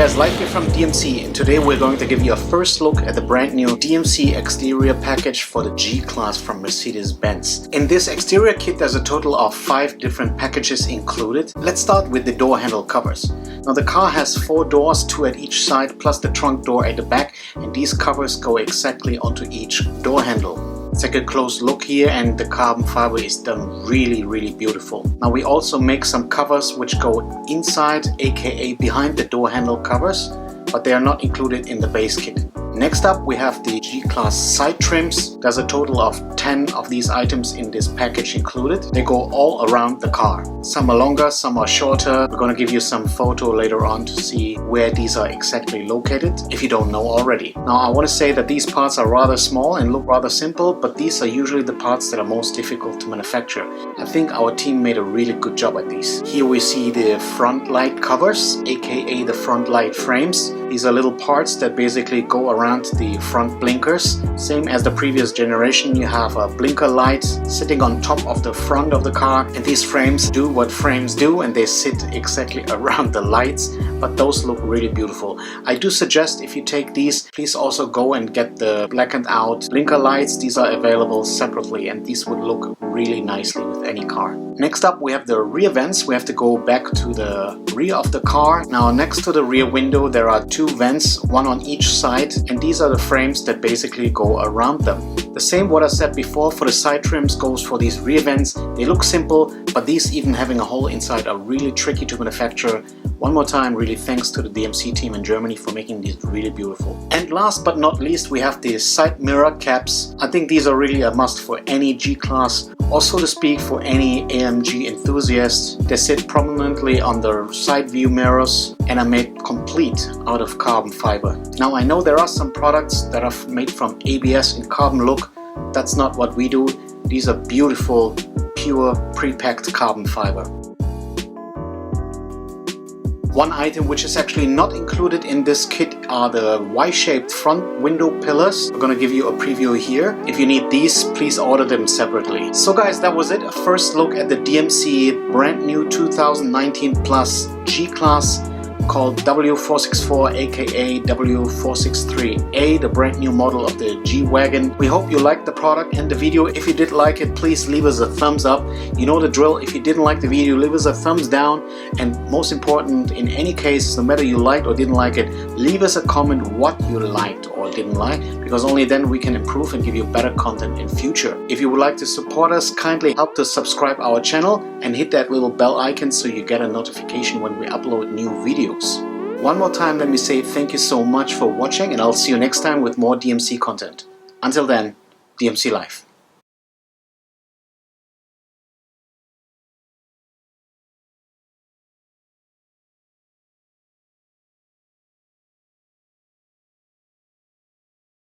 guys, Live here from DMC, and today we're going to give you a first look at the brand new DMC exterior package for the G-Class from Mercedes-Benz. In this exterior kit there's a total of 5 different packages included. Let's start with the door handle covers. Now the car has 4 doors, 2 at each side plus the trunk door at the back, and these covers go exactly onto each door handle. Let's take a close look here, and the carbon fiber is done really beautiful. Now we also make some covers which go inside, aka behind the door handle covers, but they are not included in the base kit. Next up we have the G-Class side trims. There's a total of 10 of these items in this package included. They go all around the car. Some are longer, some are shorter. We're going to give you some photo later on to see where these are exactly located, if you don't know already. Now I want to say that these parts are rather small and look rather simple, but these are usually the parts that are most difficult to manufacture. I think our team made a really good job at these. Here we see the front light covers, aka the front light frames. These are little parts that basically go around the front blinkers. Same as the previous generation, you have a blinker light sitting on top of the front of the car, and these frames do what frames do, and they sit exactly around the lights, but those look really beautiful. I do suggest if you take these, please also go and get the blackened out blinker lights. These are available separately, and these would look really nicely with any car. Next up we have the rear vents. We have to go back to the rear of the car. Now next to the rear window there are 2 vents, one on each side, and these are the frames that basically go around them. The same what I said before for the side trims goes for these rear vents. They look simple, but these even having a hole inside are really tricky to manufacture. One more time, really thanks to the DMC team in Germany for making these really beautiful. And last but not least, we have the side mirror caps. I think these are really a must for any G-Class, or so to speak for any AMG enthusiast. They sit prominently on the side view mirrors and are made complete out of carbon fiber. Now I know there are some products that are made from ABS in carbon look. That's not what we do. These are beautiful, pure, pre-packed carbon fiber. One item which is actually not included in this kit are the Y-shaped front window pillars. We're gonna give you a preview here. If you need these, please order them separately. So guys, that was it. A first look at the DMC brand new 2019 Plus G-Class called W464 aka W463a, the brand new model of the G-Wagon. We hope you liked the product and the video. If you did like it, please leave us a thumbs up. You know the drill. If you didn't like the video, leave us a thumbs down, and most important, in any case, no matter you liked or didn't like it, leave us a comment what you liked or didn't like, because only then we can improve and give you better content in future. If you would like to support us, kindly help to subscribe our channel and hit that little bell icon so you get a notification when we upload new videos. One more time, let me say thank you so much for watching, and I'll see you next time with more DMC content. Until then, DMC Live.